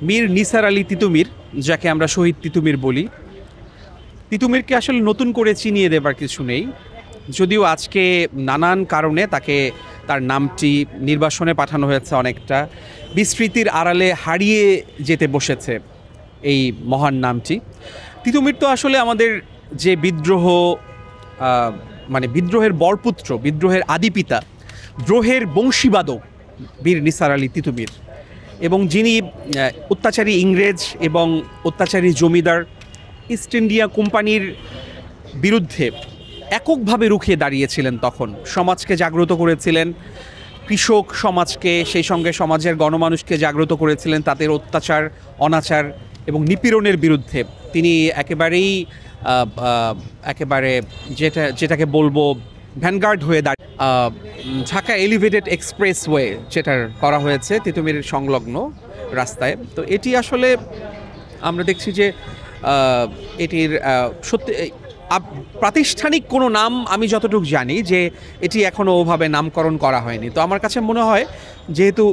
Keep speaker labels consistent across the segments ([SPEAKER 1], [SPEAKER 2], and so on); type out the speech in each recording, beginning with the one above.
[SPEAKER 1] মীর নিসার আলী তিতুমীর, যাকে আমরা শহীদ তিতুমীর বলি, তিতুমীরকে আসলে নতুন করে চিনিয়ে দেবার কিছু নেই। যদিও আজকে নানান কারণে তার নামটি নির্বাসনে পাঠানো হয়েছে, অনেকটা বিস্মৃতির আড়ালে হারিয়ে যেতে বসেছে এই মহান নামটি। তিতুমীর তো আসলে আমাদের যে বিদ্রোহ, মানে বিদ্রোহের বরপুত্র, বিদ্রোহের আদিপিতা, দ্রোহের বংশীবাদক বীর নিসার আলী তিতুমীর, এবং যিনি অত্যাচারী ইংরেজ এবং অত্যাচারী জমিদার ইস্ট ইন্ডিয়া কোম্পানির বিরুদ্ধে এককভাবে রুখে দাঁড়িয়েছিলেন। তখন সমাজকে জাগ্রত করেছিলেন, কৃষক সমাজকে, সেই সঙ্গে সমাজের গণমানুষকে জাগ্রত করেছিলেন তাদের অত্যাচার, অনাচার এবং নিপীড়নের বিরুদ্ধে। তিনি একেবারে যেটাকে বলবো ভ্যানগার্ড হয়ে ঢাকা এলিভেটেড এক্সপ্রেসওয়ে যেটার করা হয়েছে তিতুমীরের সংলগ্ন রাস্তায়। তো এটি আসলে আমরা দেখছি যে এটির সত্যি প্রাতিষ্ঠানিক কোনো নাম আমি যতটুকু জানি যে এটি এখনও ওভাবে নামকরণ করা হয়নি। তো আমার কাছে মনে হয় যেহেতু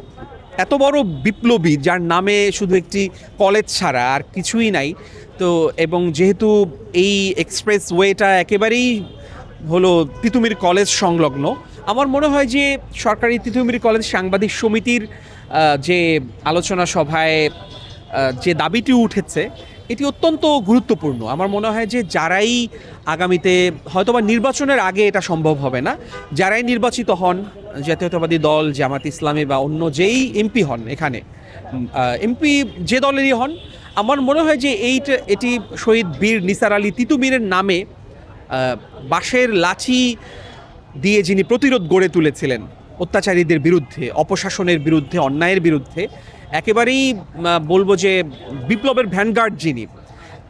[SPEAKER 1] এত বড় বিপ্লবী যার নামে শুধু একটি কলেজ ছাড়া আর কিছুই নাই, তো এবং যেহেতু এই এক্সপ্রেসওয়েটা একেবারেই হলো তিতুমীর কলেজ সংলগ্ন, আমার মনে হয় যে সরকারি তিতুমীর কলেজ সাংবাদিক সমিতির যে আলোচনা সভায় যে দাবিটি উঠেছে এটি অত্যন্ত গুরুত্বপূর্ণ। আমার মনে হয় যে যারাই আগামীতে, হয়তোবা নির্বাচনের আগে এটা সম্ভব হবে না, যারাই নির্বাচিত হন, জাতীয়তাবাদী দল, জামাত ইসলামী বা অন্য যেই এমপি হন, এখানে এমপি যে দলেরই হন, আমার মনে হয় যে এটি শহীদ বীর নিসার আলী তিতুমীরের নামে বাঁশের লাঠি দিয়ে যিনি প্রতিরোধ গড়ে তুলেছিলেন অত্যাচারীদের বিরুদ্ধে, অপশাসনের বিরুদ্ধে, অন্যায়ের বিরুদ্ধে, একেবারেই বলবো যে বিপ্লবের ভ্যানগার্ড যিনি,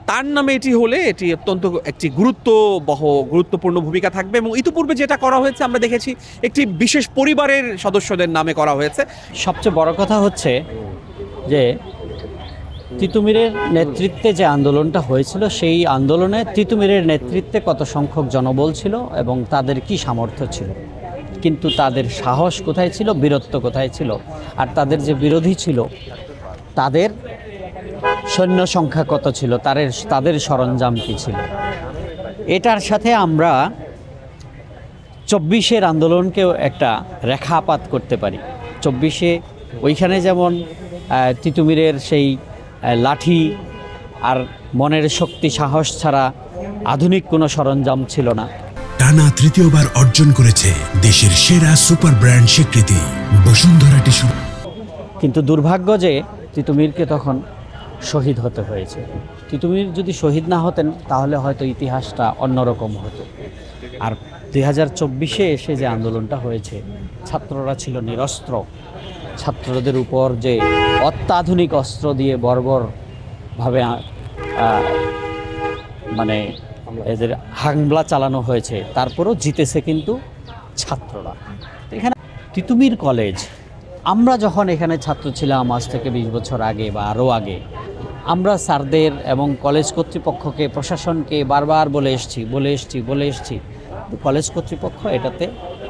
[SPEAKER 1] তার নামে এটি হলে এটি অত্যন্ত একটি গুরুত্বপূর্ণ ভূমিকা থাকবে। এবং ইতিপূর্বে যেটা করা হয়েছে আমরা দেখেছি একটি বিশেষ পরিবারের সদস্যদের নামে করা হয়েছে।
[SPEAKER 2] সবচেয়ে বড় কথা হচ্ছে যে তিতুমীরের নেতৃত্বে যে আন্দোলনটা হয়েছিল, সেই আন্দোলনে তিতুমীরের নেতৃত্বে কত সংখ্যক জনবল ছিল এবং তাদের কি সামর্থ্য ছিল, কিন্তু তাদের সাহস কোথায় ছিল, বীরত্ব কোথায় ছিল, আর তাদের যে বিরোধী ছিল তাদের সৈন্য সংখ্যা কত ছিল, তাদের সরঞ্জাম কী ছিল। এটার সাথে আমরা 24-এর আন্দোলনকেও একটা রেখাপাত করতে পারি। 24-এ ওইখানে যেমন তিতুমীরের সেই লাঠি আর মনের শক্তি, সাহস ছাড়া আধুনিক কোনো সরঞ্জাম ছিল না।
[SPEAKER 3] টানা তৃতীয়বার অর্জন করেছে দেশের সেরা সুপার ব্র্যান্ড স্বীকৃতি বসুন্ধরা টিস্যু। কিন্তু
[SPEAKER 2] দুর্ভাগ্য যে তিতুমীরকে তখন শহীদ হতে হয়েছে। তিতুমীর যদি শহীদ না হতেন তাহলে হয়তো ইতিহাসটা অন্যরকম হতো। আর 2024-এ এসে যে আন্দোলনটা হয়েছে, ছাত্ররা ছিল নিরস্ত্র, ছাত্রদের উপর যে অত্যাধুনিক অস্ত্র দিয়ে বর্বরভাবে মানে এদের হামলা চালানো হয়েছে, তারপরেও জিতেছে কিন্তু ছাত্ররা। এখানে তিতুমীর কলেজ, আমরা যখন এখানে ছাত্র ছিলাম আজ থেকে 20 বছর আগে বা আরও আগে, আমরা স্যারদের এবং কলেজ কর্তৃপক্ষকে, প্রশাসনকে বারবার বলে এসছি, কলেজ কর্তৃপক্ষ এটাতে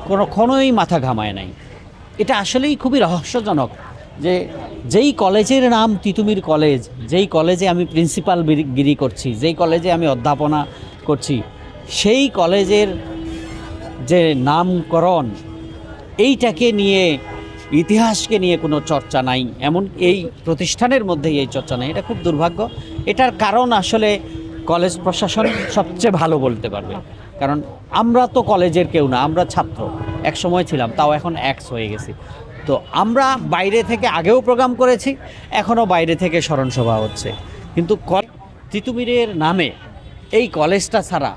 [SPEAKER 2] কোনোক্ষণই মাথা ঘামায় নাই। এটা আসলেই খুবই রহস্যজনক যে যেই কলেজের নাম তিতুমীর কলেজ, যেই কলেজে আমি প্রিন্সিপাল গিরি করছি, যেই কলেজে আমি অধ্যাপনা করছি, সেই কলেজের যে নামকরণ, এইটাকে নিয়ে, ইতিহাসকে নিয়ে কোনো চর্চা নাই, এমন এই প্রতিষ্ঠানের মধ্যেই এই চর্চা নাই। এটা খুব দুর্ভাগ্য। এটার কারণ আসলে কলেজ প্রশাসন সবচেয়ে ভালো বলতে পারবে, কারণ আমরা তো কলেজের কেউ না, আমরা ছাত্র এক সময় ছিলাম, তাও এখন এক্স হয়ে গেছি। তো আমরা বাইরে থেকে আগেও প্রোগ্রাম করেছি, এখনও বাইরে থেকে স্মরণসভা হচ্ছে, কিন্তু তিতুমীরের নামে এই কলেজটা ছাড়া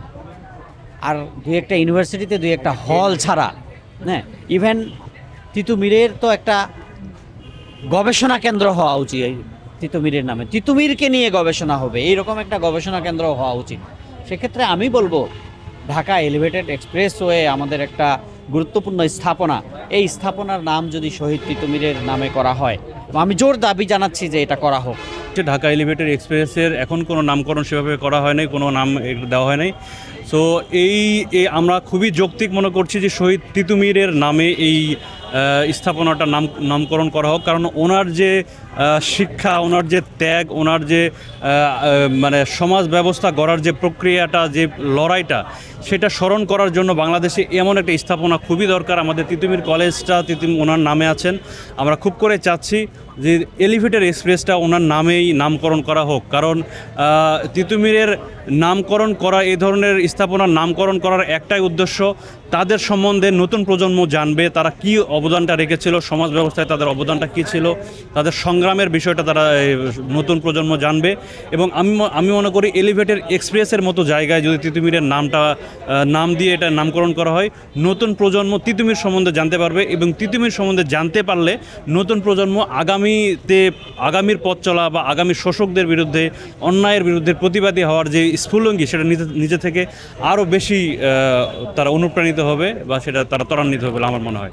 [SPEAKER 2] আর দুই একটা ইউনিভার্সিটিতে দুই একটা হল ছাড়া, হ্যাঁ, ইভেন তিতুমীরের তো একটা গবেষণা কেন্দ্র হওয়া উচিত। তিতুমীরের নামে তিতুমীরকে নিয়ে গবেষণা হবে, এইরকম একটা গবেষণা কেন্দ্র হওয়া উচিত। সেক্ষেত্রে আমি বলবো ঢাকা এলিভেটেড এক্সপ্রেসওয়ে আমাদের একটা গুরুত্বপূর্ণ স্থাপনা, এই স্থাপনার নাম যদি শহীদ তিতুমীরের নামে করা হয়, আমি জোর দাবি জানাচ্ছি যে এটা করা হোক।
[SPEAKER 4] ঢাকা এলিভেটেড এক্সপ্রেসের এখন কোনো নামকরণ সেভাবে করা হয় নাই, কোনো নাম দেওয়া হয় নাই। সো আমরা খুবই যৌক্তিক মনে করছি যে শহীদ তিতুমীরের নামে এই স্থাপনাটা নামকরণ করা হোক, কারণ ওনার যে শিক্ষা, ওনার যে ত্যাগ, ওনার যে মানে সমাজ ব্যবস্থা গড়ার যে প্রক্রিয়াটা, যে লড়াইটা, সেটা স্মরণ করার জন্য বাংলাদেশে এমন একটা স্থাপনা খুবই দরকার। আমাদের তিতুমির কলেজটা ওনার নামে আছেন, আমরা খুব করে চাচ্ছি যে এলিভেটেড এক্সপ্রেসটা ওনার নামেই নামকরণ করা হোক। কারণ তিতুমিরের নামকরণ করা, এই ধরনের স্থাপনার নামকরণ করার একটাই উদ্দেশ্য, তাদের সম্বন্ধে নতুন প্রজন্ম জানবে, তারা কি অবদানটা রেখেছিল, সমাজ ব্যবস্থায় তাদের অবদানটা কী ছিল, তাদের সংগ্রামের বিষয়টা তারা নতুন প্রজন্ম জানবে। এবং আমি মনে করি এলিভেটেড এক্সপ্রেসের মতো জায়গায় যদি তিতুমিরের নাম দিয়ে এটা নামকরণ করা হয়, নতুন প্রজন্ম তিতুমির সম্বন্ধে জানতে পারবে, এবং তিতুমির সম্বন্ধে জানতে পারলে নতুন প্রজন্ম আগামীর পথ চলা বা আগামী শোষকদের বিরুদ্ধে, অন্যায়ের বিরুদ্ধে প্রতিবাদী হওয়ার যে স্ফুলঙ্গি, সেটা নিজে থেকে আরও বেশি তারা অনুপ্রাণিত হবে বা সেটা তারা ত্বরান্বিত হবে বলে আমার মনে হয়।